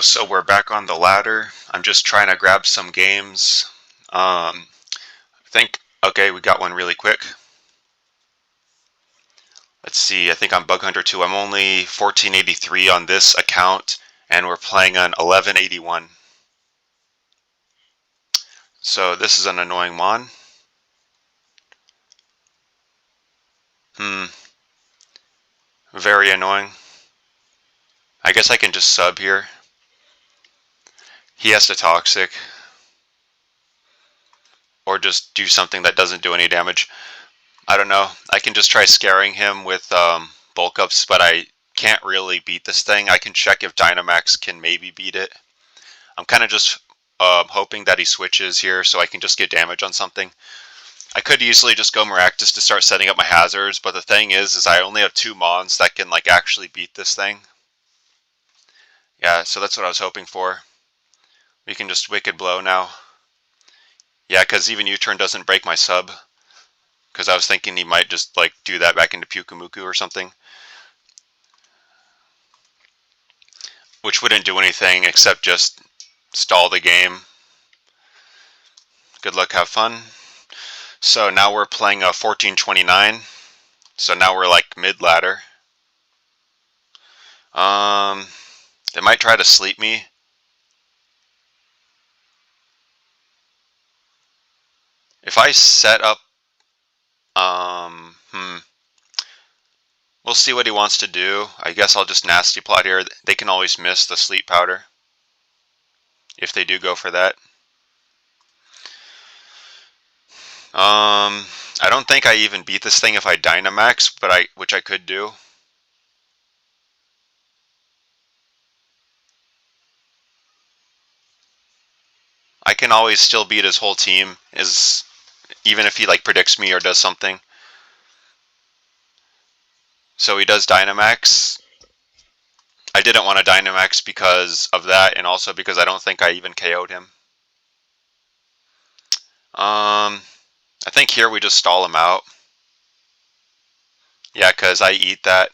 So we're back on the ladder. I'm just trying to grab some games. I think, okay, we got one really quick. Let's see, I think I'm Bug Hunter 2. I'm only 1483 on this account, and we're playing on 1181. So this is an annoying mon. Very annoying. I guess I can just sub here. He has to Toxic. Or just do something that doesn't do any damage. I don't know. I can just try scaring him with bulk ups, but I can't really beat this thing. I can check if Dynamax can maybe beat it. I'm kind of just hoping that he switches here so I can just get damage on something. I could easily just go Maractus to start setting up my hazards, but the thing is I only have 2 Mons that can like actually beat this thing. Yeah, so that's what I was hoping for. We can just Wicked Blow now. Yeah, because even U-Turn doesn't break my sub. Because I was thinking he might just like do that back into Pyukumuku or something. Which wouldn't do anything except just stall the game. Good luck, have fun. So now we're playing a 1429. So now we're like mid-ladder. They might try to sleep me. If I set up, we'll see what he wants to do. I guess I'll just nasty plot here. They can always miss the sleep powder if they do go for that. I don't think I even beat this thing if I Dynamax, but which I could do. I can always still beat his whole team, even if he like predicts me or does something. So he does Dynamax. I didn't want to Dynamax because of that, and also because I don't think I even KO'd him. I think here we just stall him out. Yeah, because I eat that.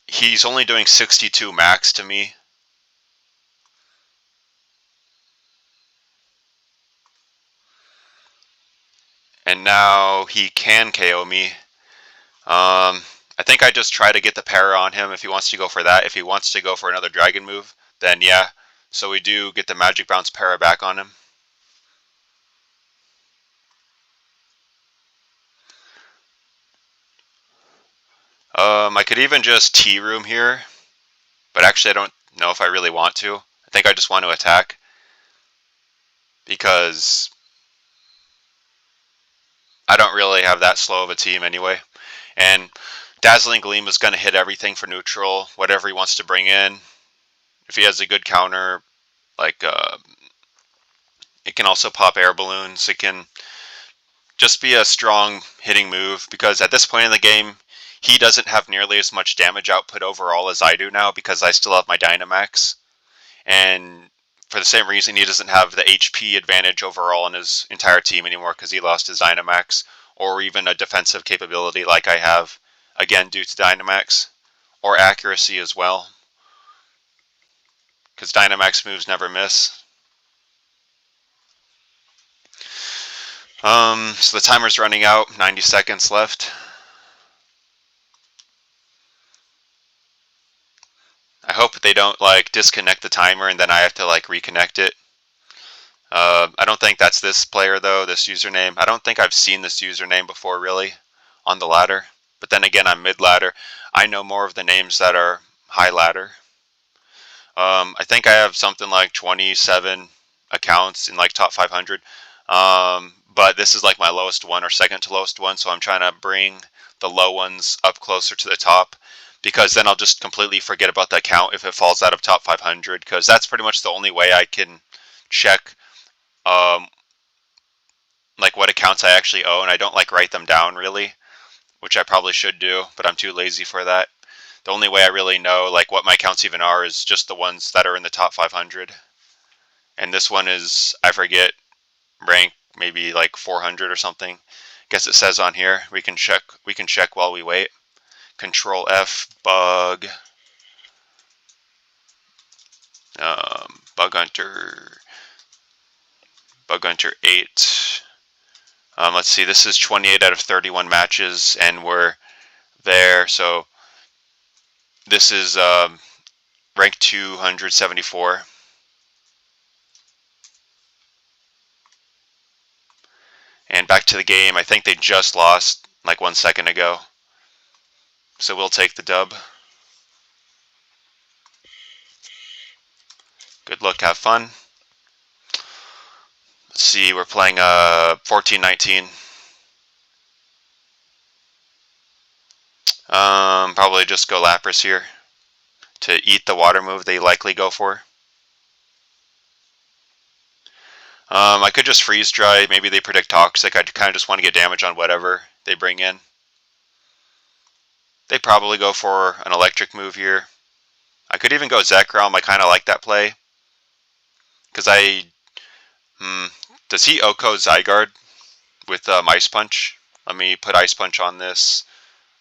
He's only doing 62 max to me. And now he can KO me. I think I just try to get the para on him if he wants to go for that. If he wants to go for another dragon move, then yeah. So we do get the magic bounce para back on him. I could even just T-room here, but actually I don't know if I really want to. I think I just want to attack because I don't really have that slow of a team anyway. And Dazzling Gleam is going to hit everything for neutral, whatever he wants to bring in. If he has a good counter, like it can also pop air balloons. It can just be a strong hitting move because at this point in the game, he doesn't have nearly as much damage output overall as I do now because I still have my Dynamax. And for the same reason, he doesn't have the HP advantage overall in his entire team anymore because he lost his Dynamax, or even a defensive capability like I have, again due to Dynamax, or accuracy as well, because Dynamax moves never miss. So the timer's running out, 90 seconds left. I hope they don't like disconnect the timer and then I have to like reconnect it. I don't think that's this player though, this username. I don't think I've seen this username before really on the ladder. But then again, I'm mid ladder. I know more of the names that are high ladder. I think I have something like 27 accounts in like top 500. But this is like my lowest one or second to lowest one. So I'm trying to bring the low ones up closer to the top, because then I'll just completely forget about the account if it falls out of top 500, because that's pretty much the only way I can check um, like what accounts I actually own. I don't like write them down really, which I probably should do, but I'm too lazy for that. The only way I really know like what my accounts even are is just the ones that are in the top 500. And this one is, I forget, rank maybe like 400 or something. Guess it says on here. We can check while we wait. Control F, bug. Bug Hunter 8. Let's see, this is 28 out of 31 matches, and we're there. So this is rank 274. And back to the game. I think they just lost like 1 second ago. So we'll take the dub. Good luck, have fun. Let's see, we're playing 14-19. Probably just go Lapras here to eat the water move they likely go for. I could just freeze dry. Maybe they predict toxic. I kind of just want to get damage on whatever they bring in. They probably go for an electric move here. I could even go Zekrom. I kind of like that play. Because does he Oko Zygarde with Ice Punch? Let me put Ice Punch on this.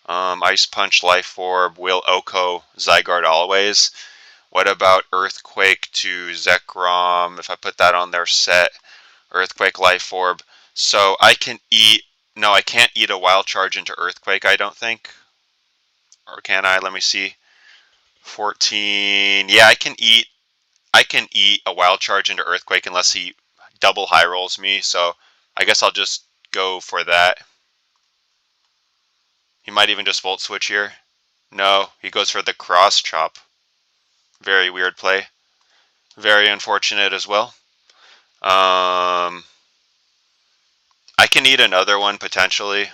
Ice Punch, Life Orb, will Oko Zygarde always. What about Earthquake to Zekrom? If I put that on their set, Earthquake, Life Orb. So I can eat. No, I can't eat a Wild Charge into Earthquake, I don't think. Or can I? Let me see. 14. Yeah, I can eat a Wild Charge into Earthquake unless he double high rolls me. So I guess I'll just go for that. He might even just Volt Switch here. No, he goes for the Cross Chop. Very weird play. Very unfortunate as well. I can eat another one potentially.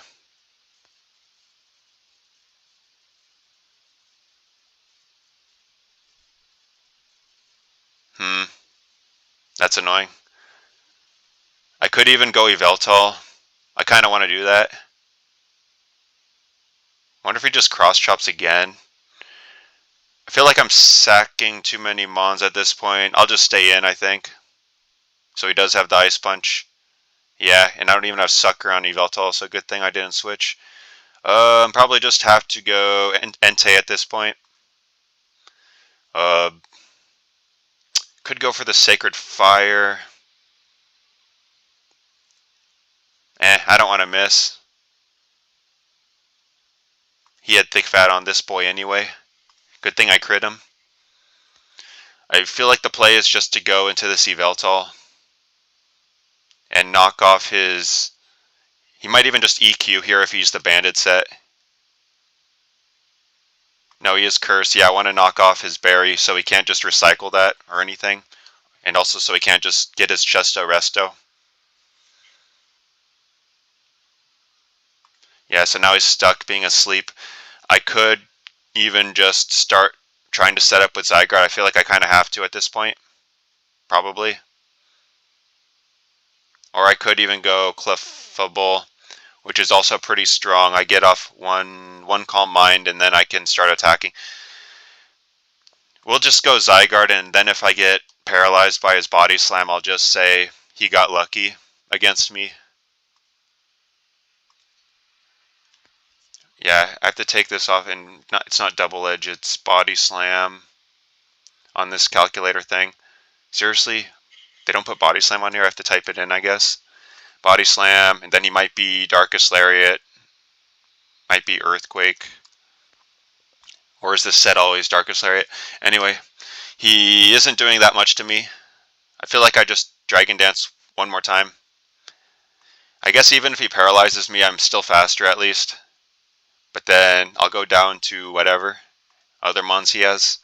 That's annoying. I could even go Yveltal. I kind of want to do that. Wonder if he just cross chops again. I feel like I'm sacking too many Mons at this point. I'll just stay in, I think. So he does have the Ice Punch. Yeah, and I don't even have Sucker on Yveltal, so good thing I didn't switch. Probably just have to go Entei at this point. Could go for the Sacred Fire. I don't want to miss. He had Thick Fat on this boy anyway. Good thing I crit him. I feel like the play is just to go into this Yveltal and knock off his... He might even just EQ here if he's the Banded set. No, he is cursed. Yeah, I want to knock off his berry so he can't just recycle that or anything. And also so he can't just get his Chesto Resto. Yeah, so now he's stuck being asleep. I could even just start trying to set up with Zygarde. I feel like I kind of have to at this point. Probably. Or I could even go Clefable, which is also pretty strong. I get off one Calm Mind and then I can start attacking. We'll just go Zygarde, and then if I get paralyzed by his Body Slam, I'll just say he got lucky against me. Yeah, I have to take this off, and it's not Double Edge, it's Body Slam on this calculator thing. Seriously? They don't put Body Slam on here? I have to type it in, I guess. Body Slam, and then he might be Darkest Lariat, might be Earthquake. Or is this set always Darkest Lariat? Anyway, he isn't doing that much to me. I feel like I just Dragon Dance one more time. I guess even if he paralyzes me, I'm still faster at least. But then I'll go down to whatever other Mons he has.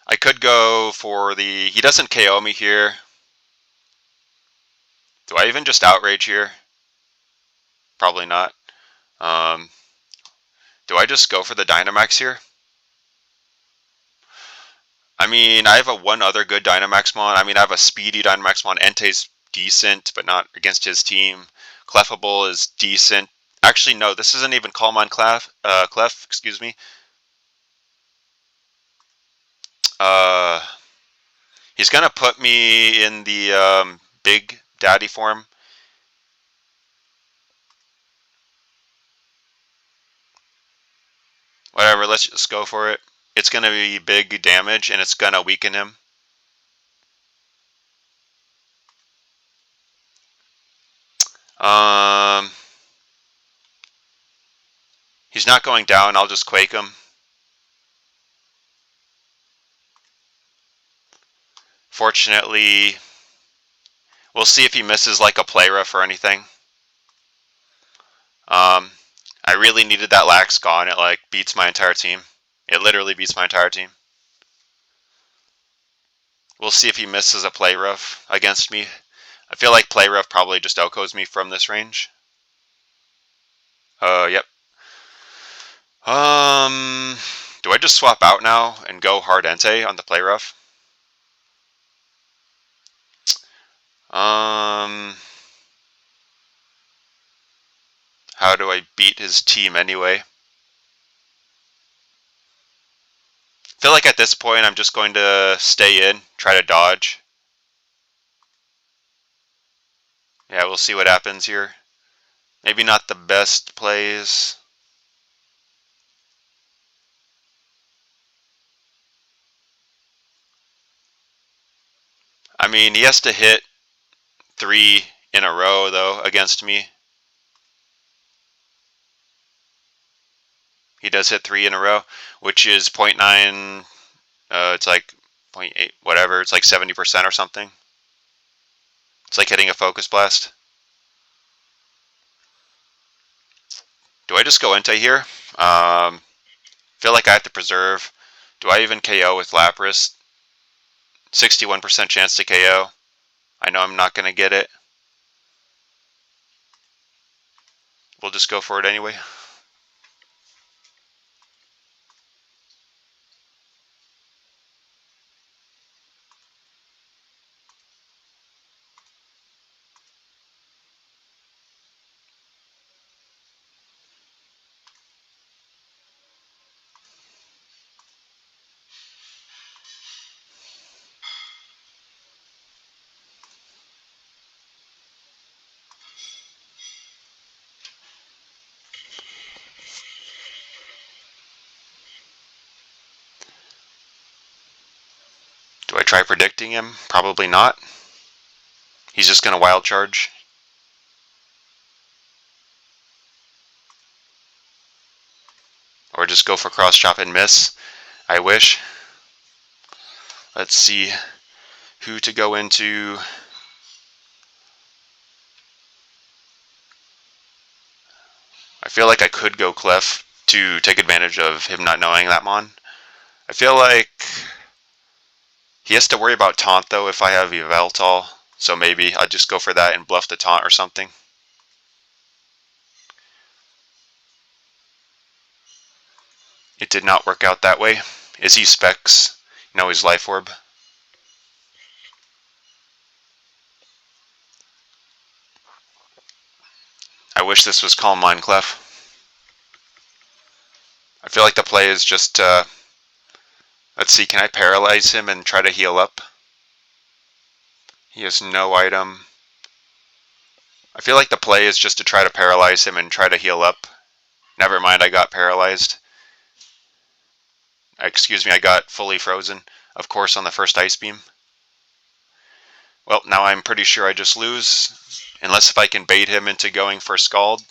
I could go for the... He doesn't KO me here. Do I even just Outrage here? Probably not. Do I just go for the Dynamax here? I mean, I have one other good Dynamaxmon. I mean, I have a speedy Dynamaxmon. Entei's decent, but not against his team. Clefable is decent. Actually, no, this isn't even Calm Mind Clef, excuse me. He's gonna put me in the Big Daddy form. Whatever, let's just go for it. It's gonna be big damage, and it's gonna weaken him. He's not going down. I'll just Quake him. Fortunately, we'll see if he misses like a play rough or anything. I really needed that lax gone. It like beats my entire team. It literally beats my entire team. We'll see if he misses a play rough against me. I feel like play rough probably just outgoes me from this range. Yep. Do I just swap out now and go hard Entei on the play rough? How do I beat his team anyway? I feel like at this point I'm just going to stay in, try to dodge. Yeah, we'll see what happens here. Maybe not the best plays. I mean, he has to hit 3 in a row, though, against me. He does hit 3 in a row, which is 0.9, it's like 0.8, whatever. It's like 70% or something. It's like hitting a focus blast. Do I just go Entei here? Feel like I have to preserve. Do I even KO with Lapras? 61% chance to KO. I know I'm not going to get it. We'll just go for it anyway. Do I try predicting him? Probably not. He's just going to wild charge. Or just go for cross chop and miss. I wish. Let's see who to go into. I feel like I could go Clef to take advantage of him not knowing that Mon. I feel like he has to worry about taunt though if I have Yveltal. So maybe I'll just go for that and bluff the taunt or something. It did not work out that way. Is he Specs? No, he's Life Orb. I wish this was Calm Mind Clef. I feel like the play is just, let's see, can I paralyze him and try to heal up? He has no item. I feel like the play is just to try to paralyze him and try to heal up. Never mind, I got paralyzed. Excuse me, I got fully frozen, of course, on the first Ice Beam. Well, now I'm pretty sure I just lose, unless if I can bait him into going for Scald.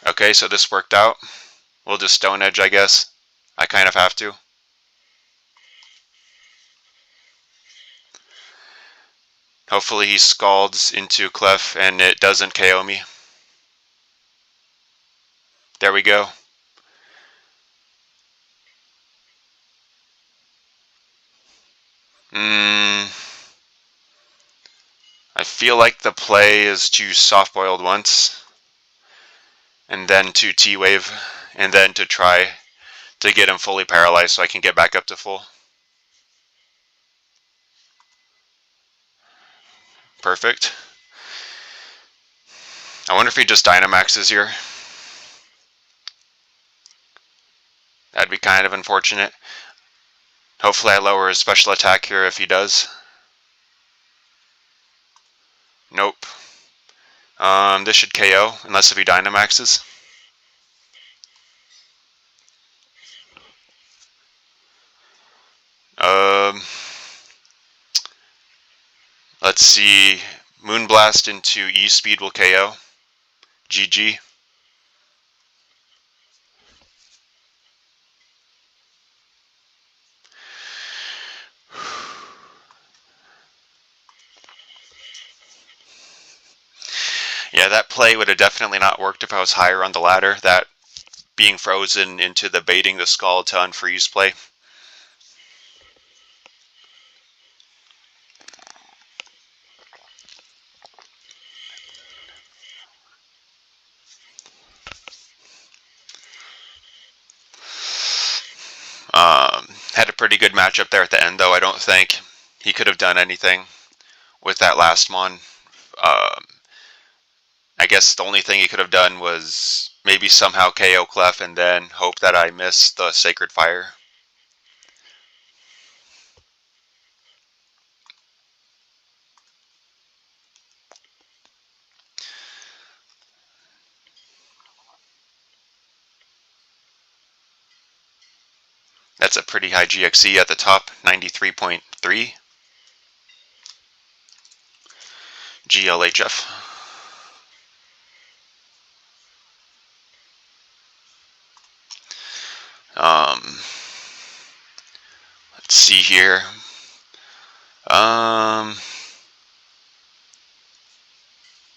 Okay, so this worked out. We'll just Stone Edge, I guess. I kind of have to. Hopefully he Scalds into Clef and it doesn't KO me. There we go. I feel like the play is to soft-boiled once, and then to T-Wave, and then to try to get him fully paralyzed so I can get back up to full. Perfect. I wonder if he just Dynamaxes here. That'd be kind of unfortunate. Hopefully I lower his special attack here if he does. Nope. This should KO, unless if he Dynamaxes. Let's see. Moonblast into E-Speed will KO. GG. Yeah, that play would have definitely not worked if I was higher on the ladder. That being frozen into the baiting the skull to unfreeze play. Had a pretty good matchup there at the end, though. I don't think he could have done anything with that last mon. I guess the only thing he could have done was maybe somehow KO Clef and then hope that I miss the Sacred Fire. That's a pretty high GXE at the top, 93.3. GLHF. Let's see here.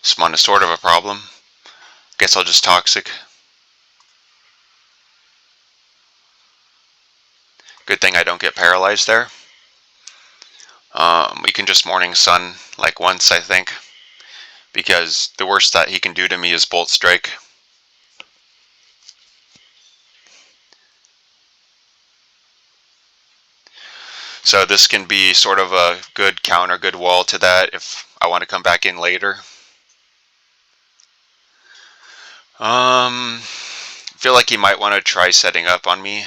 This mon is sort of a problem. Guess I'll just Toxic. Good thing I don't get paralyzed there. We can just Morning Sun like once, I think. Because the worst that he can do to me is Bolt Strike. So this can be sort of a good counter, good wall to that if I want to come back in later. I feel like he might want to try setting up on me.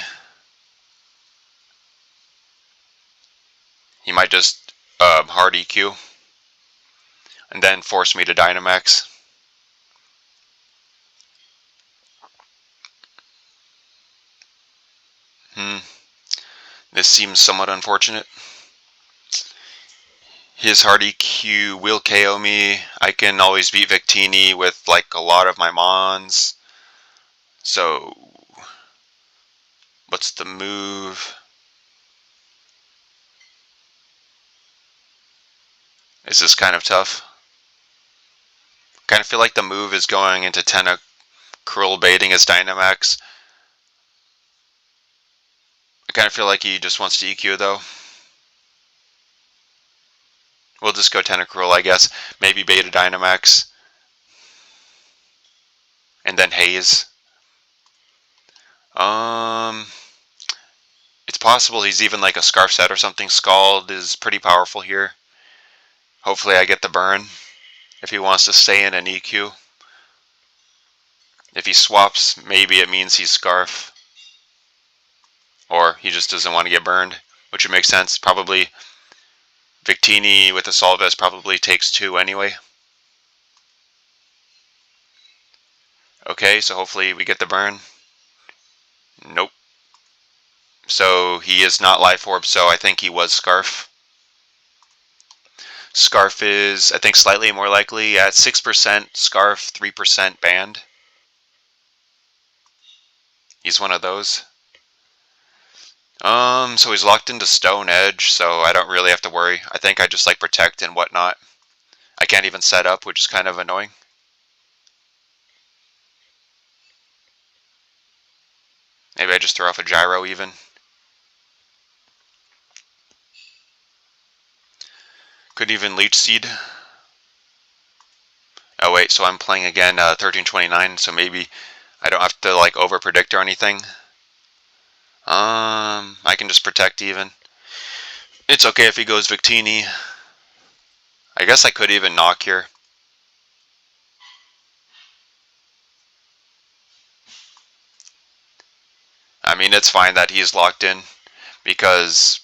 He might just hard EQ and then force me to Dynamax. This seems somewhat unfortunate. His hard EQ will KO me. I can always beat Victini with like a lot of my mons. So, what's the move? Is this kind of tough? Kind of feel like the move is going into Tentacruel baiting his Dynamax. I kind of feel like he just wants to EQ though. We'll just go Tentacruel, I guess. Maybe bait a Dynamax. And then Haze. It's possible he's even like a Scarf set or something. Scald is pretty powerful here. Hopefully I get the burn if he wants to stay in an EQ. If he swaps, maybe it means he's Scarf. Or he just doesn't want to get burned, which would make sense. Probably Victini with the Solvest probably takes 2 anyway. Okay, so hopefully we get the burn. Nope. So he is not Life Orb, so I think he was Scarf. Scarf is, I think, slightly more likely at 6% Scarf, 3% Band. He's one of those. So he's locked into Stone Edge, so I don't really have to worry. I think I just like Protect and whatnot. I can't even set up, which is kind of annoying. Maybe I just throw off a Gyro even. Could even Leech Seed. Oh wait, so I'm playing again 1329, so maybe I don't have to like over predict or anything. I can just Protect even. It's okay if he goes Victini. I guess I could even knock here. I mean, it's fine that he's locked in because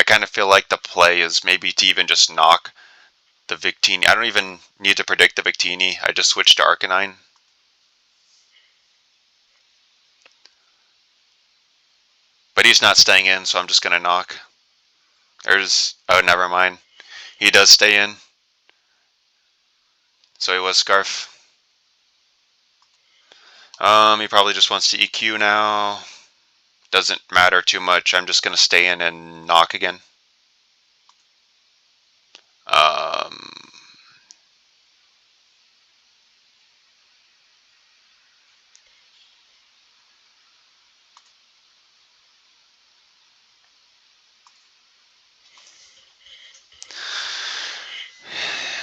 I kind of feel like the play is maybe to even just knock the Victini. I don't even need to predict the Victini. I just switch to Arcanine. But he's not staying in, so I'm just going to knock. Oh, never mind. He does stay in. So he was Scarf. He probably just wants to EQ now. Doesn't matter too much. I'm just going to stay in and knock again.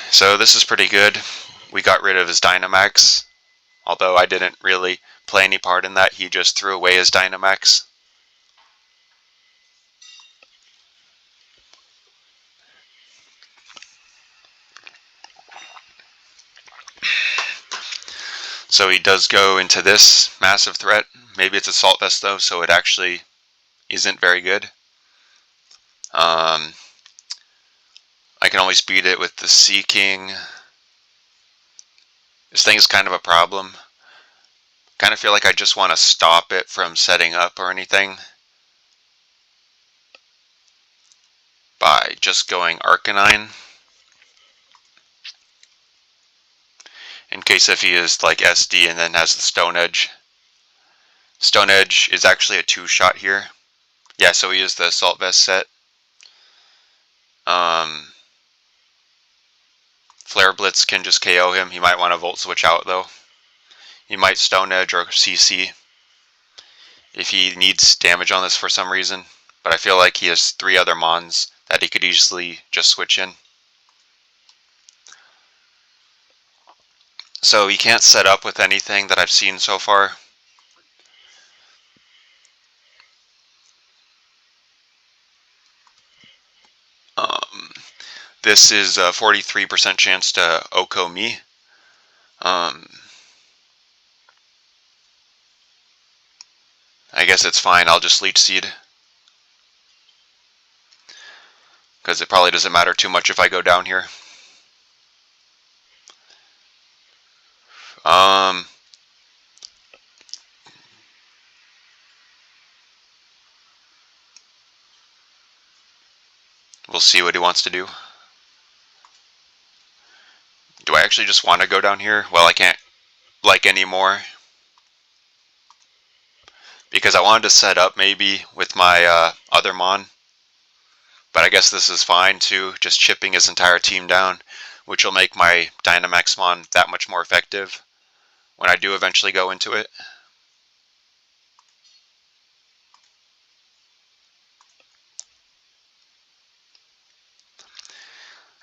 So this is pretty good. We got rid of his Dynamax. Although I didn't really play any part in that. He just threw away his Dynamax. So he does go into this massive threat. Maybe it's Assault Vest though, so it actually isn't very good. I can always beat it with the Seeking. This thing is kind of a problem. Kind of feel like I just want to stop it from setting up or anything by just going Arcanine. In case if he is like SD and then has the Stone Edge. Stone Edge is actually a 2-shot here. Yeah, so he is the Assault Vest set. Flare Blitz can just KO him. He might want to Volt Switch out though. He might Stone Edge or CC if he needs damage on this for some reason. But I feel like he has 3 other Mons that he could easily just switch in. So he can't set up with anything that I've seen so far. This is a 43% chance to Oko me. I guess it's fine. I'll just Leech Seed. Because it probably doesn't matter too much if I go down here. We'll see what he wants to do. Do I actually just want to go down here? Well, I can't like anymore. Because I wanted to set up maybe with my other Mon. But I guess this is fine too, just chipping his entire team down, which will make my Dynamax Mon that much more effective when I do eventually go into it.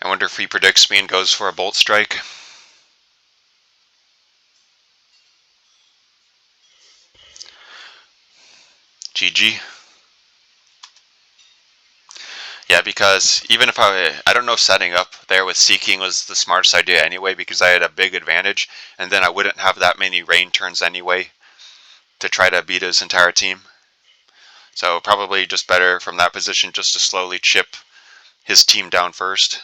I wonder if he predicts me and goes for a Bolt Strike. GG. Yeah, because even if I don't know if setting up there with Seeking was the smartest idea anyway, because I had a big advantage, and then I wouldn't have that many rain turns anyway to try to beat his entire team. So probably just better from that position just to slowly chip his team down first.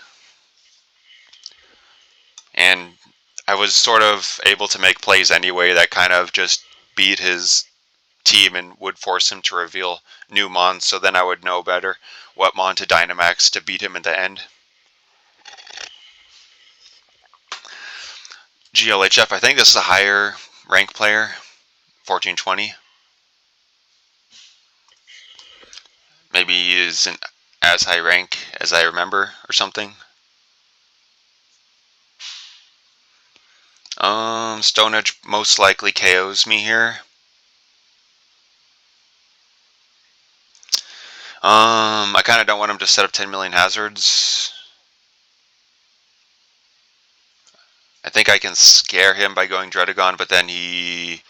And I was sort of able to make plays anyway that kind of just beat his team and would force him to reveal new Mons, so then I would know better what Mon to Dynamax to beat him in the end. GLHF, I think this is a higher rank player, 1420. Maybe he isn't as high rank as I remember or something. Stone Edge most likely KOs me here. I kind of don't want him to set up 10 million hazards. I think I can scare him by going Dredagon, but then he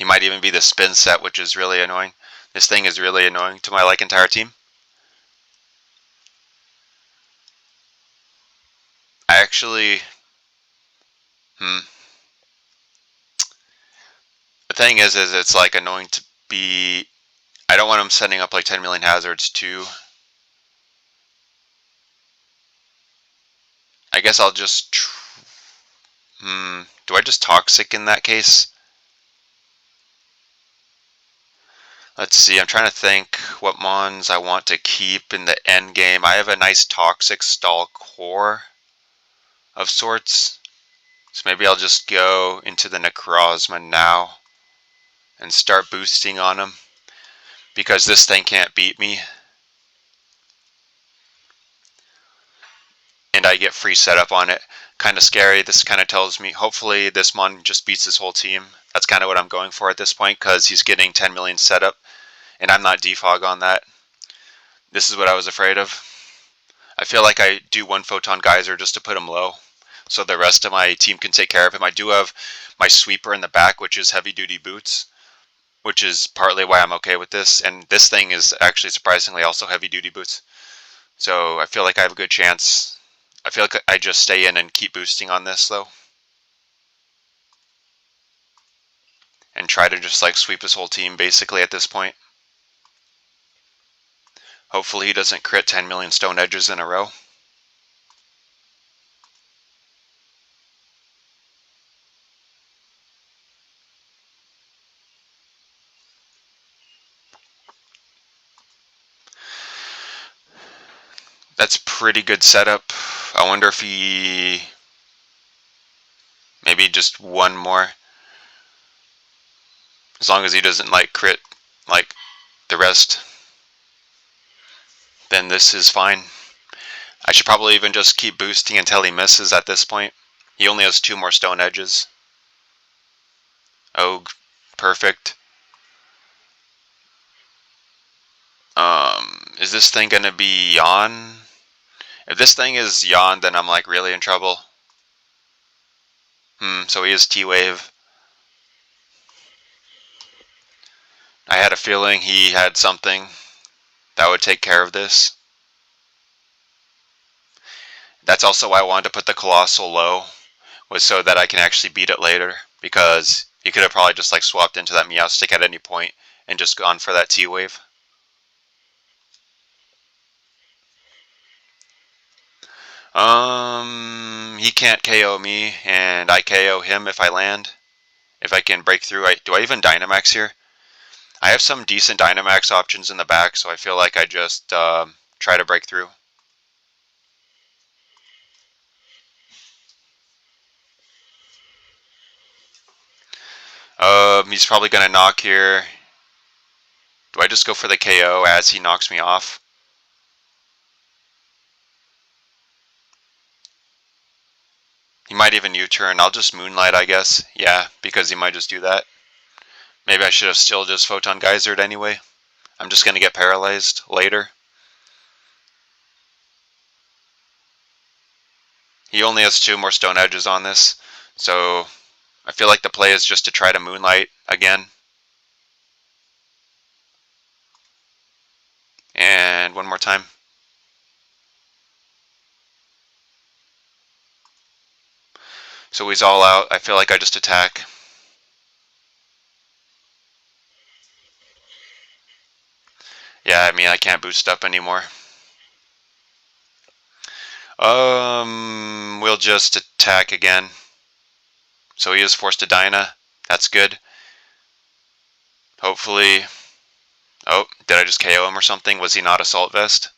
might even be the spin set, which is really annoying. This thing is really annoying to my entire team. I actually... The thing is it's annoying to be... I don't want him setting up 10 million hazards too. I guess I'll just... Do I just Toxic in that case? Let's see, I'm trying to think what Mons I want to keep in the end game. I have a nice Toxic Stall Core of sorts. So maybe I'll just go into the Necrozma now and start boosting on him, because this thing can't beat me. And I get free setup on it. Kind of scary. This kind of tells me, hopefully this Mon just beats his whole team. That's kind of what I'm going for at this point, because he's getting 10 million setup, and I'm not defog on that. This is what I was afraid of. I feel like I do one Photon Geyser just to put him low, so the rest of my team can take care of him. I do have my sweeper in the back, which is heavy duty boots, which is partly why I'm okay with this. And this thing is actually surprisingly also heavy duty boots. So I feel like I have a good chance. I feel like I just stay in and keep boosting on this though. And try to just like sweep his whole team basically at this point. Hopefully he doesn't crit 10 million stone edges in a row. That's pretty good setup. I wonder if he... maybe just one more. As long as he doesn't like crit like the rest, then this is fine. I should probably even just keep boosting until he misses at this point. He only has 2 more stone edges. Oh, perfect. Is this thing gonna be Yawn? If this thing is Yawn, then I'm like really in trouble. So he is T-Wave. I had a feeling he had something that would take care of this. That's also why I wanted to put the Colossal low, was so that I can actually beat it later, because he could have probably just like swapped into that Meowstic at any point and just gone for that T-Wave. He can't KO me, and I KO him if I land. If I can break through, do I even Dynamax here? I have some decent Dynamax options in the back, so I feel like I just try to break through. He's probably gonna knock here. Do I just go for the KO as he knocks me off? He might even U-turn. I'll just Moonlight, I guess. Yeah, because he might just do that. Maybe I should have still just Photon Geysered anyway. I'm just gonna get paralyzed later. He only has 2 more stone edges on this, so I feel like the play is just to try to Moonlight again. And one more time. So he's all out. I feel like I just attack. Yeah, I mean, I can't boost up anymore. We'll just attack again. So he is forced to Dyna. That's good. Hopefully... oh, did I just KO him or something? Was he not Assault Vest?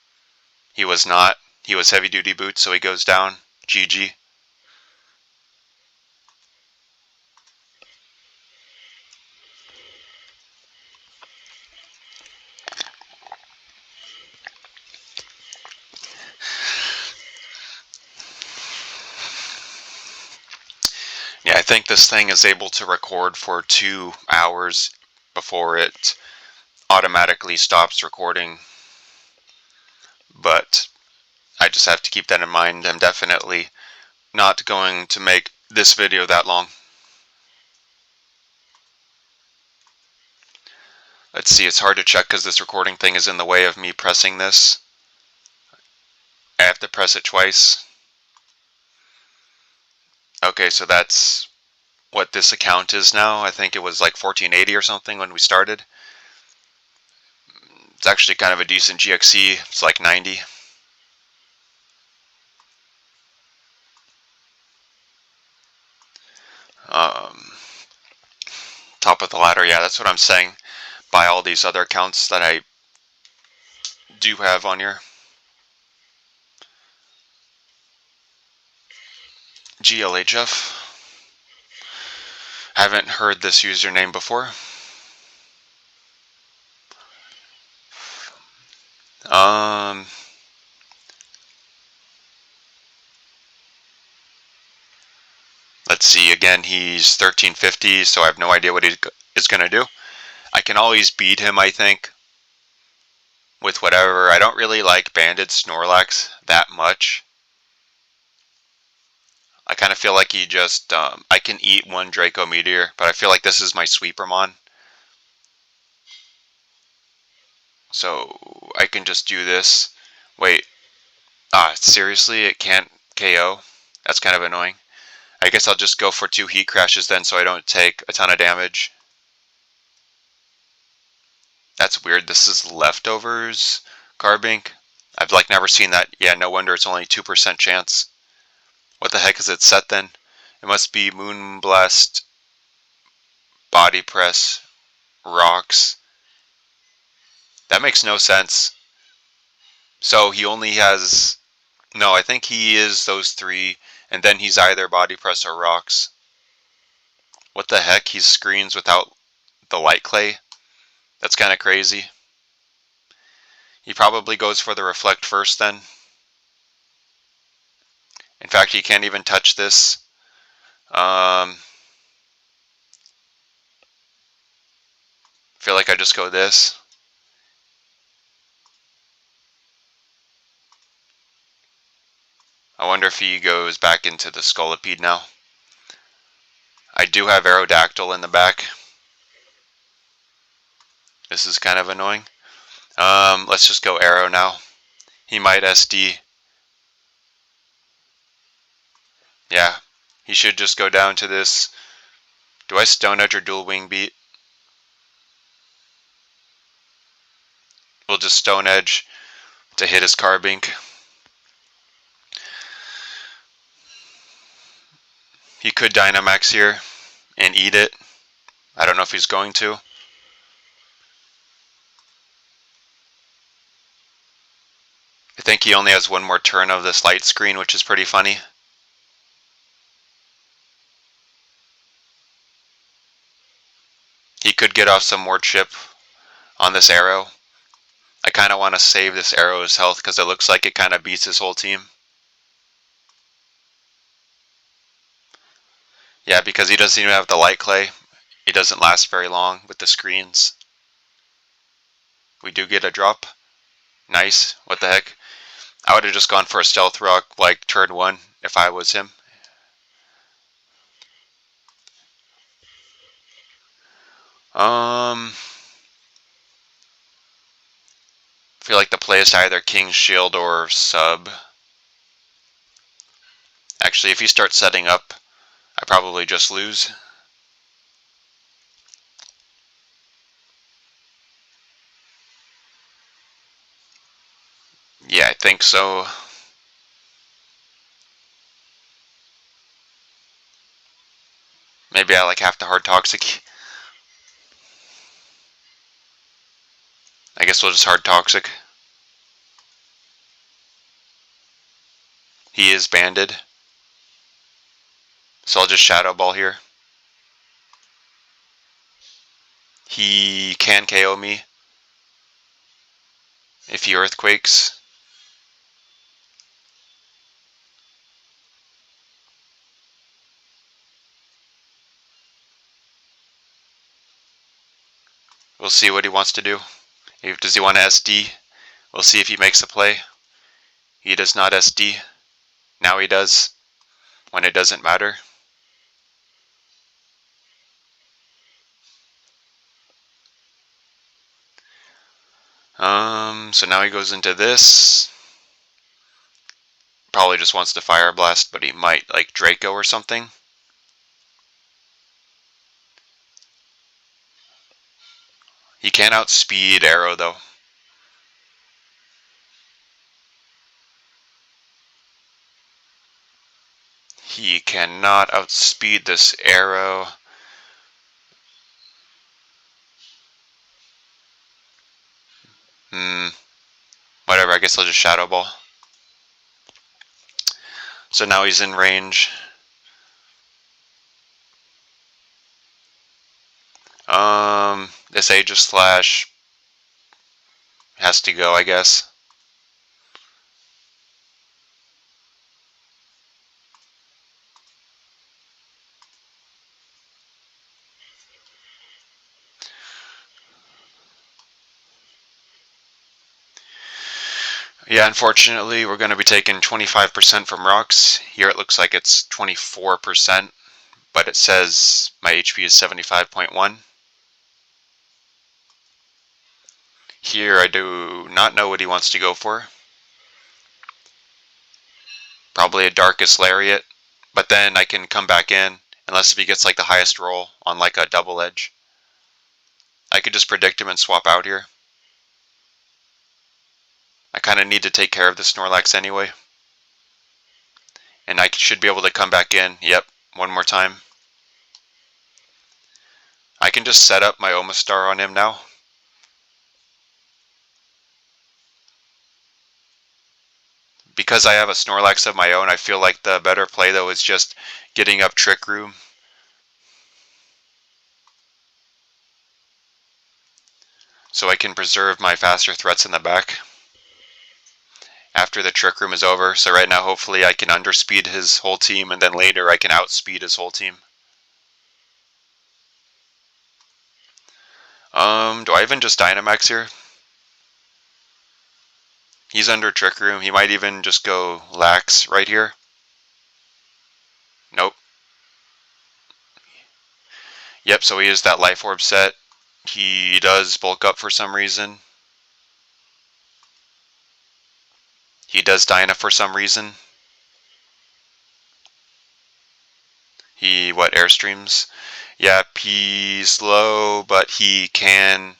He was not. He was Heavy Duty Boots, so he goes down. GG. Yeah, I think this thing is able to record for 2 hours before it automatically stops recording. But I just have to keep that in mind. I'm definitely not going to make this video that long. Let's see, it's hard to check because this recording thing is in the way of me pressing this. I have to press it twice. Okay, so that's what this account is now. I think it was like 1480 or something when we started. It's actually kind of a decent GXE. It's like 90. Top of the ladder, yeah, that's what I'm saying. By all these other accounts that I do have on here. GLHF. Haven't heard this username before. Let's see, again, he's 1350, so I have no idea what he is going to do. I can always beat him, I think, with whatever. I don't really like Banded Snorlax that much. I kind of feel like he just, I can eat one Draco Meteor, but I feel like this is my Sweepermon. So I can just do this. Wait, seriously, it can't KO? That's kind of annoying. I guess I'll just go for 2 Heat Crashes then so I don't take a ton of damage. That's weird. This is Leftovers Carbink. I've like never seen that. Yeah, no wonder it's only 2% chance. What the heck is it set then? It must be Moonblast, Body Press, Rocks. That makes no sense. So he only has... No, I think he is those 3, and then he's either Body Press or Rocks. What the heck? He's screens without the Light Clay? That's kind of crazy. He probably goes for the Reflect first then. In fact, he can't even touch this. Feel like I just go this. I wonder if he goes back into the Scolipede now. I do have Aerodactyl in the back. This is kind of annoying. Let's just go Arrow now. He might SD. Yeah, he should just go down to this. Do I Stone Edge or Dual Wing Beat? We'll just Stone Edge to hit his Carbink. He could Dynamax here and eat it. I don't know if he's going to. I think he only has one more turn of this light screen, which is pretty funny. He could get off some more chip on this Arrow. I kind of want to save this Arrow's health because it looks like it kind of beats his whole team. Yeah, because he doesn't even have the Light Clay. He doesn't last very long with the screens. We do get a drop. Nice. What the heck? I would have just gone for a Stealth Rock like turn 1 if I was him. I feel like the play is either King's Shield or Sub. Actually, if he starts setting up, I probably just lose. Yeah, I think so. Maybe I like have to hard Toxic. I guess we'll just hard Toxic. He is banded. So I'll just Shadow Ball here. He can KO me if he Earthquakes. We'll see what he wants to do. Does he want to SD? We'll see if he makes a play. He does not SD. Now he does, when it doesn't matter. So now he goes into this. Probably just wants to Fire Blast, but he might like Draco or something. He can outspeed Arrow though. He cannot outspeed this Arrow. Whatever, I guess I'll just Shadow Ball. So now he's in range. This Aegis Slash has to go, I guess. Yeah, unfortunately, we're going to be taking 25% from rocks. Here it looks like it's 24%, but it says my HP is 75.1. Here I do not know what he wants to go for. Probably a Darkest Lariat, but then I can come back in, unless if he gets like the highest roll on like a double edge. I could just predict him and swap out here. I kind of need to take care of the Snorlax anyway. And I should be able to come back in. Yep, one more time. I can just set up my Omastar on him now. Because I have a Snorlax of my own, I feel like the better play though is just getting up Trick Room. So I can preserve my faster threats in the back after the Trick Room is over. So right now hopefully I can underspeed his whole team, and then later I can outspeed his whole team. Do I even just Dynamax here? He's under Trick Room. He might even just go Lax right here. Nope. Yep, so he is that Life Orb set. He does bulk up for some reason. He does Dyna for some reason. He, what, Airstreams? Yep, he's low, but he can...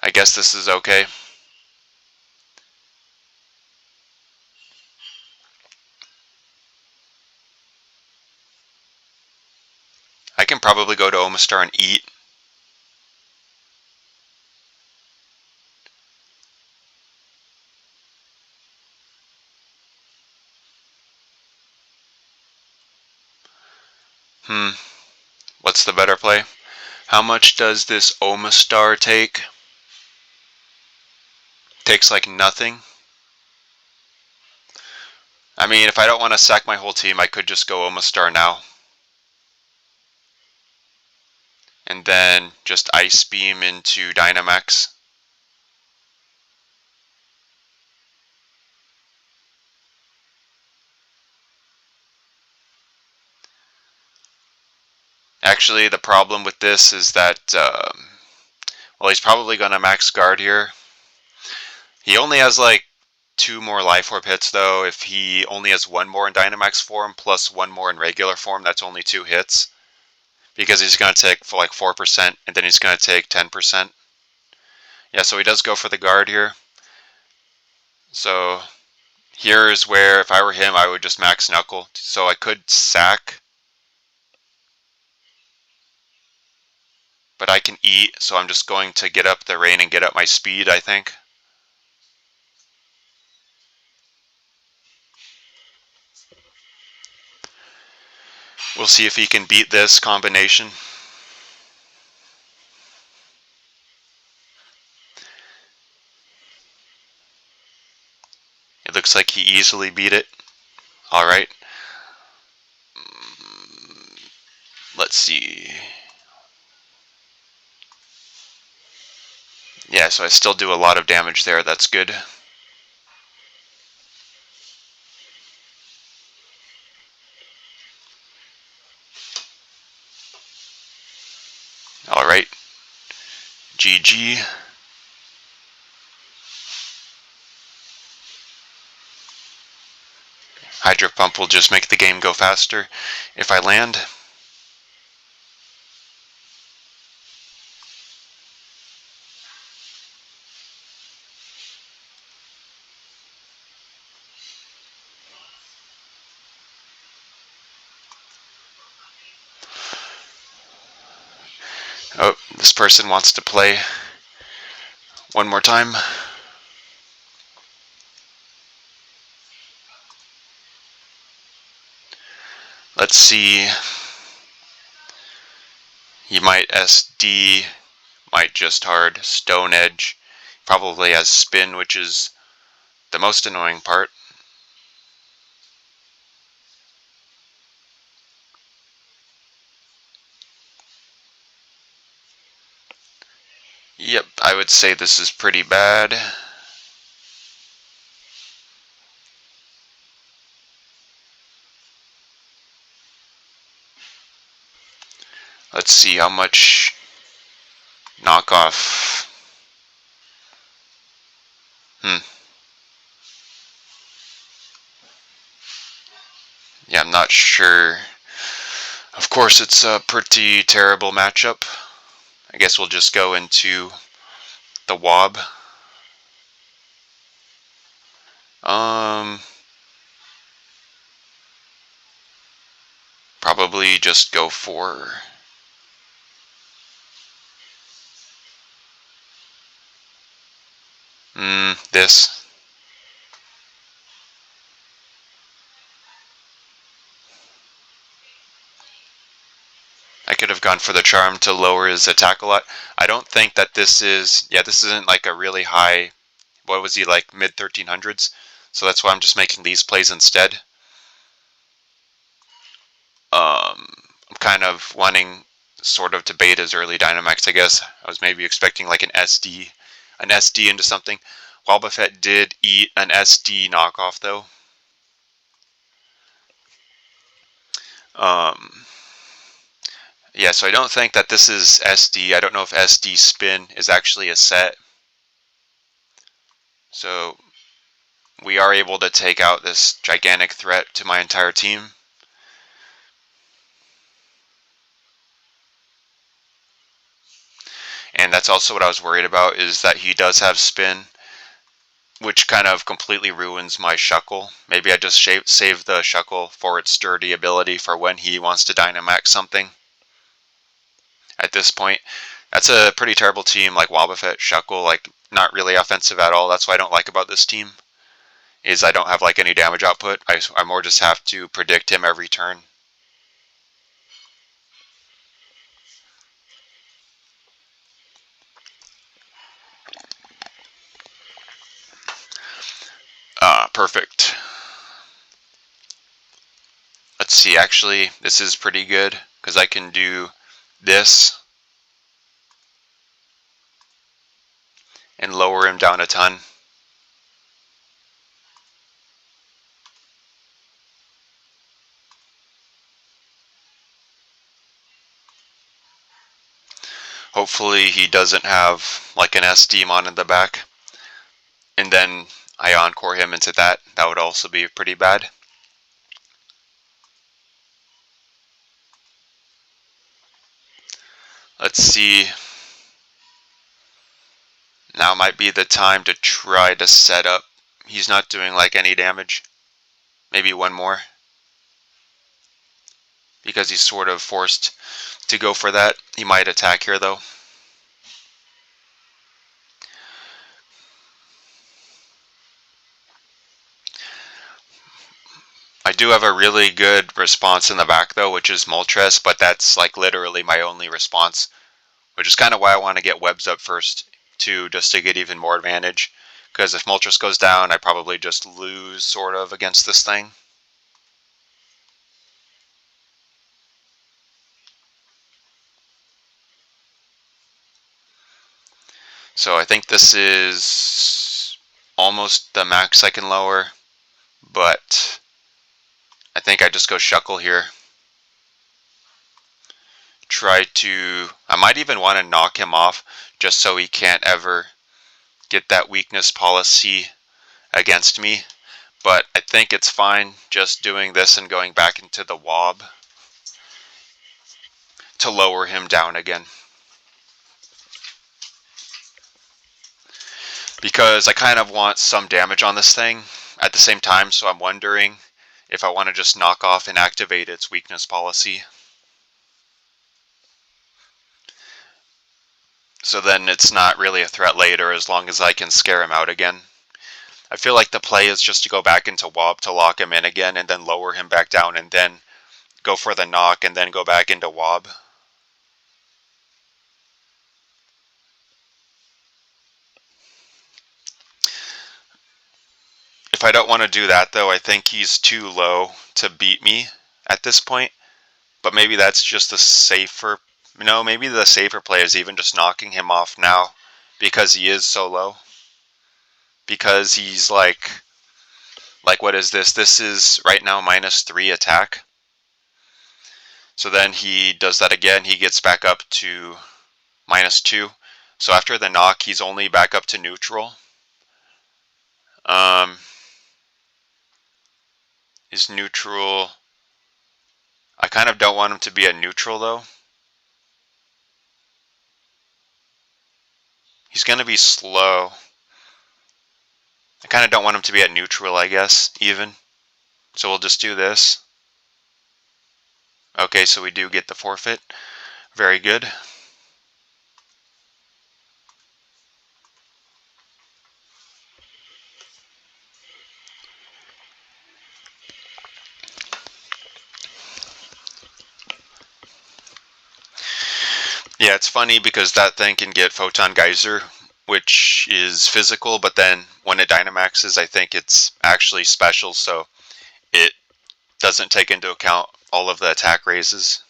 I guess this is okay. I can probably go to Omastar and eat. What's the better play? How much does this Omastar take? Takes like nothing. I mean, if I don't want to sack my whole team, I could just go Omastar now. And then just Ice Beam into Dynamax. Actually, the problem with this is that, well, he's probably going to max guard here. He only has like 2 more Life Orb hits though. If he only has 1 more in Dynamax form plus 1 more in regular form, that's only 2 hits. Because he's going to take for like 4% and then he's going to take 10%. Yeah, so he does go for the guard here. So here is where, if I were him, I would just max Knuckle. So I could sack, but I can eat, so I'm just going to get up the rain and get up my speed, I think. We'll see if he can beat this combination. It looks like he easily beat it. Alright. Let's see. Yeah, so I still do a lot of damage there. That's good. Alright. GG. Hydro Pump will just make the game go faster if I land. Oh, this person wants to play one more time. Let's Let's see. He might SD, might just hard Stone Edge. Probably has spin, which is the most annoying part. Yep, I would say this is pretty bad. Let's see how much knockoff. Yeah, I'm not sure. Of course, it's a pretty terrible matchup. I guess we'll just go into the Wob. Probably just go for this. I could have gone for the charm to lower his attack a lot. I don't think that this is, this isn't like a really high, what was he, like mid 1300s? So that's why I'm just making these plays instead. I'm kind of wanting sort of to bait his early Dynamax, I guess. I was maybe expecting like an SD into something. Wobbuffet did eat an SD knockoff though. Yeah, so I don't think that this is SD. I don't know if SD spin is actually a set. So we are able to take out this gigantic threat to my entire team. And that's also what I was worried about, is that he does have spin, which kind of completely ruins my Shuckle. Maybe I just save the Shuckle for its sturdy ability for when he wants to Dynamax something. At this point, that's a pretty terrible team, like Wobbuffet, Shuckle, like not really offensive at all. That's what I don't like about this team, is I don't have like any damage output. I more just have to predict him every turn. Perfect. Let's see, actually, this is pretty good, because I can do this and lower him down a ton. Hopefully he doesn't have like an SD-Mon in the back. And then I Encore him into that. That would also be pretty bad. Let's see. Now might be the time to try to set up. He's not doing like any damage. Maybe one more. Because he's sort of forced to go for that. He might attack here though. I do have a really good response in the back though, which is Moltres, but that's like literally my only response. Which is kind of why I want to get Webs up first too, just to get even more advantage. Because if Moltres goes down, I probably just lose sort of against this thing. So I think this is almost the max I can lower, but I think I just go Shuckle here. I might even want to knock him off just so he can't ever get that weakness policy against me. But I think it's fine just doing this and going back into the Wob to lower him down again. Because I kind of want some damage on this thing at the same time, so I'm wondering if I want to just knock off and activate its weakness policy. So then it's not really a threat later as long as I can scare him out again. I feel like the play is just to go back into Wob to lock him in again and then lower him back down and then go for the knock and then go back into wob. If I don't want to do that though, I think he's too low to beat me at this point. But maybe that's just the safer, maybe the safer play is even just knocking him off now because he is so low. Because he's like what is this? This is right now -3 attack. So then he does that again. He gets back up to -2. So after the knock, he's only back up to neutral. Is neutral. I kind of don't want him to be at neutral though. He's going to be slow. I kind of don't want him to be at neutral, I guess, even. So we'll just do this. Okay, so we do get the forfeit. Very good. Yeah, it's funny because that thing can get Photon Geyser, which is physical, but then when it Dynamaxes, I think it's actually special, so it doesn't take into account all of the attack raises.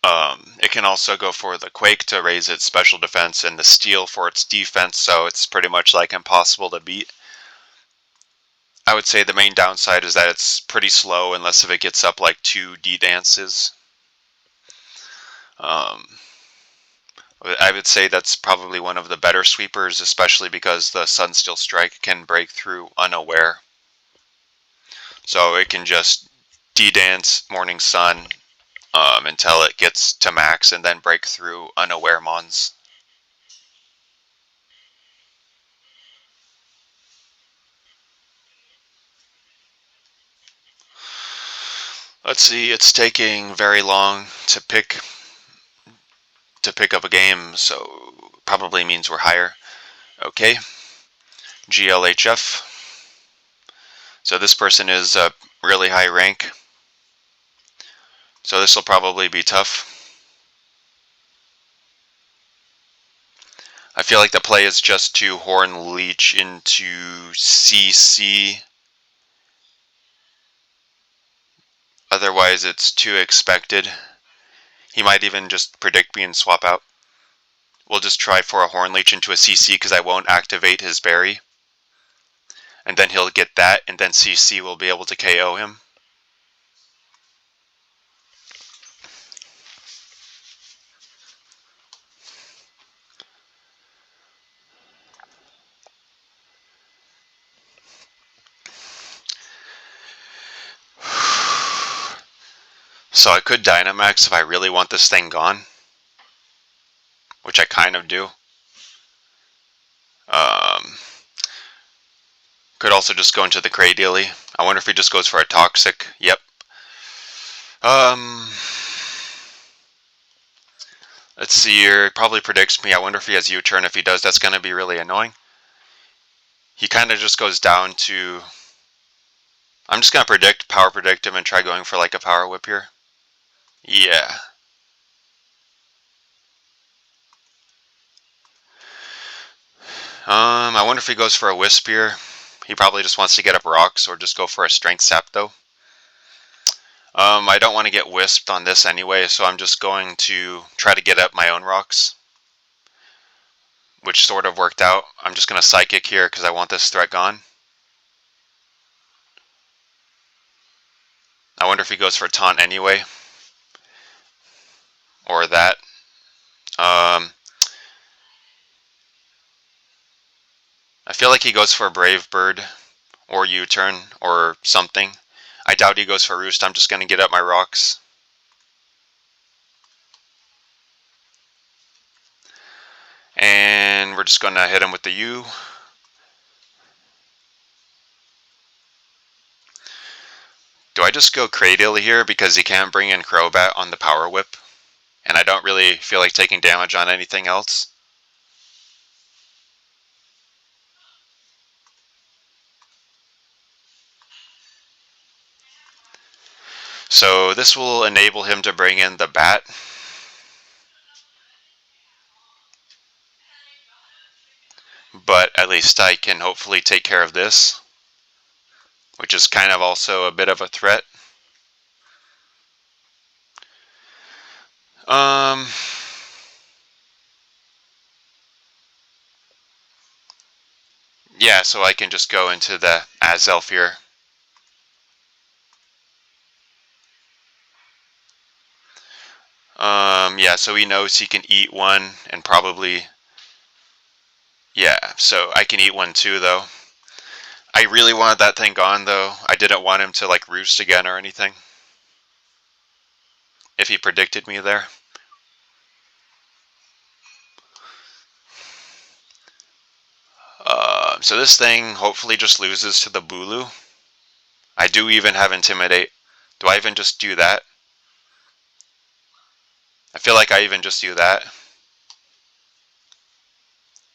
It can also go for the Quake to raise its special defense and the Steel for its defense, so it's pretty much like impossible to beat. I would say the main downside is that it's pretty slow unless if it gets up like 2 D-dances. I would say that's probably one of the better sweepers, especially because the Sunsteel Strike can break through unaware. So it can just D-dance Morning Sun until it gets to max and then break through unaware mons. Let's see, it's taking very long to pick up a game, so probably means we're higher. Okay, GLHF. So this person is a really high rank. So this will probably be tough. I feel like the play is just to Horn Leech into CC. Otherwise it's too expected. He might even just predict me and swap out. We'll just try for a Horn Leech into a CC because I won't activate his berry. And then he'll get that, and then CC will be able to KO him. So I could Dynamax if I really want this thing gone, which I kind of do. Could also just go into the Cradily. I wonder if he just goes for a Toxic. Yep. Let's see here. He probably predicts me. I wonder if he has U-turn. If he does, that's going to be really annoying. He kind of just goes down to... I'm just going to power predict him and try going for like a Power Whip here. Yeah. I wonder if he goes for a Wisp here. He probably just wants to get up rocks or just go for a Strength Sap though. I don't want to get Wisped on this anyway, so I'm just going to try to get up my own rocks. Which sort of worked out. I'm just going to Psychic here because I want this threat gone. I wonder if he goes for Taunt anyway. Or that. I feel like he goes for Brave Bird or U-turn or something. I doubt he goes for Roost. I'm just going to get up my rocks. And we're just going to hit him with the U. Do I just go Cradily here because he can't bring in Crobat on the Power Whip? And I don't really feel like taking damage on anything else. So this will enable him to bring in the bat. But at least I can hopefully take care of this, which is kind of also a bit of a threat. Yeah, so I can just go into the Azelf here. Yeah, so he knows he can eat one and probably... Yeah, so I can eat one too, though. I really wanted that thing gone, though. I didn't want him to, like, roost again or anything. If he predicted me there. So this thing hopefully just loses to the Bulu. I do even have Intimidate. Do I even just do that? I feel like I even just do that.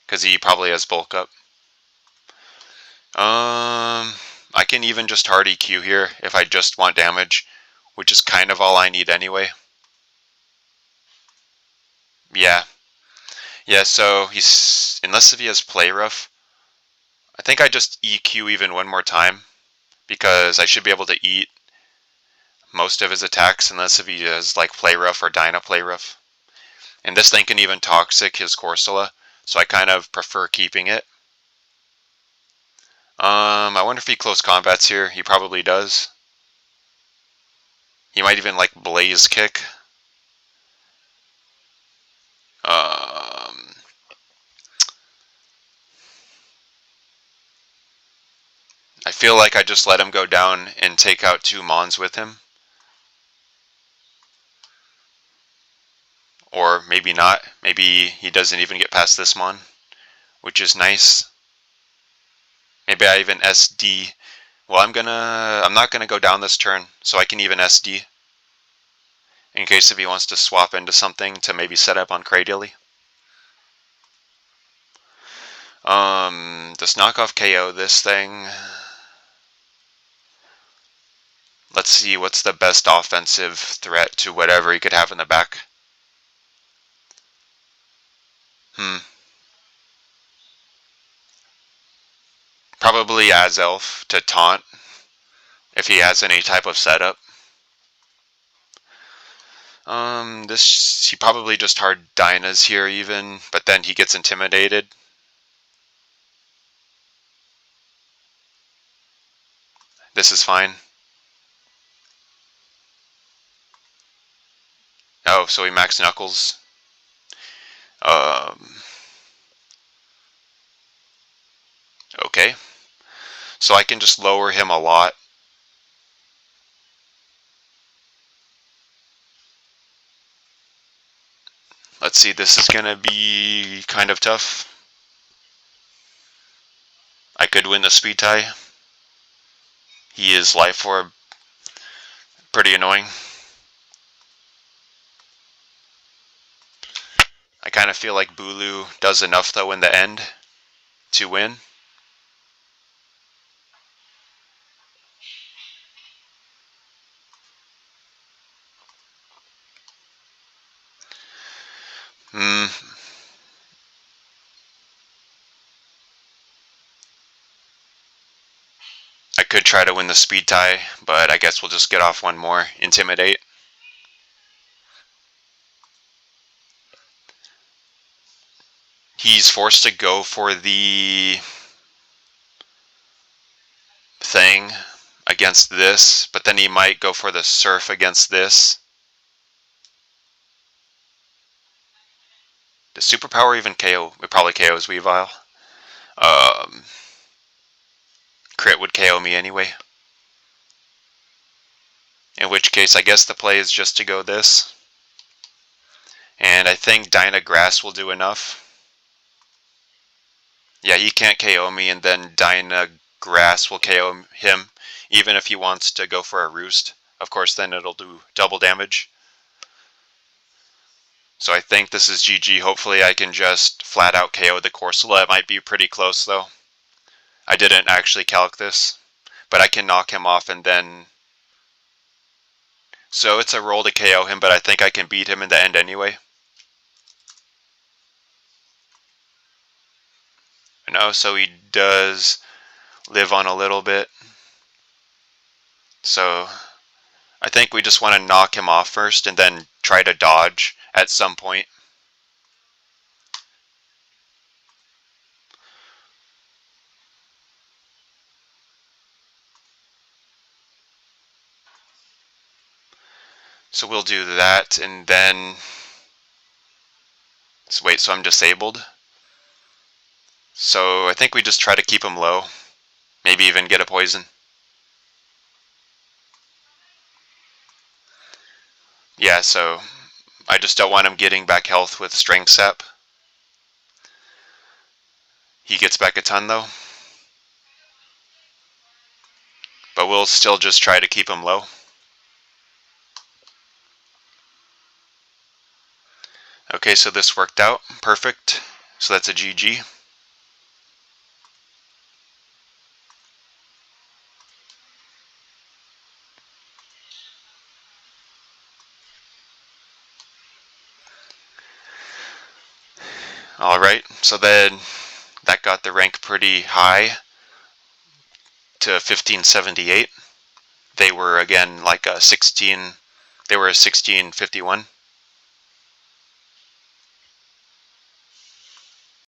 Because he probably has bulk up. I can even just hard EQ here if I just want damage, which is kind of all I need anyway. Yeah. Yeah, so he's... Unless if he has Play Rough, I think I just EQ even one more time, because I should be able to eat most of his attacks, unless if he has like Play Rough or Dyna Play Rough. And this thing can even Toxic his Corsola, so I kind of prefer keeping it. I wonder if he close combats here. He probably does. He might even like Blaze Kick. I feel like I just let him go down and take out 2 Mons with him. Or maybe not. Maybe he doesn't even get past this Mon, which is nice. Maybe I even SD. Well, I'm not gonna go down this turn, so I can even SD. In case if he wants to swap into something to maybe set up on Cradily. Just knock off KO this thing. Let's see what's the best offensive threat to whatever he could have in the back. Probably Azelf to taunt if he has any type of setup. This he probably just hard Dynas here even, but then he gets intimidated. This is fine. Oh, so he max Knuckles. Okay. So I can just lower him a lot. Let's see, this is gonna be kind of tough. I could win the speed tie. He is Life Orb. Pretty annoying. I kind of feel like Bulu does enough though in the end to win. I could try to win the speed tie, but I guess we'll just get off one more. Intimidate. He's forced to go for the thing against this, but then he might go for the Surf against this. Does Superpower even KO? It probably KOs Weavile. Crit would KO me anyway. In which case, I guess the play is just to go this. And I think Dyna Grass will do enough. Yeah, he can't KO me, and then Dyna Grass will KO him, even if he wants to go for a Roost. Of course, then it'll do double damage. So I think this is GG. Hopefully I can just flat out KO the Corsola. It might be pretty close, though. I didn't actually calc this. But I can knock him off and then... So it's a roll to KO him, but I think I can beat him in the end anyway. No, so he does live on a little bit. So I think we just want to knock him off first and then try to dodge at some point. So we'll do that, and then... So wait, so I'm disabled? So I think we just try to keep him low. Maybe even get a poison. Yeah, so I just don't want him getting back health with Strength Sap. He gets back a ton though. But we'll still just try to keep him low. Okay, so this worked out. Perfect. So that's a GG. Alright, so then that got the rank pretty high to 1578. They were again like a 16, they were a 1651.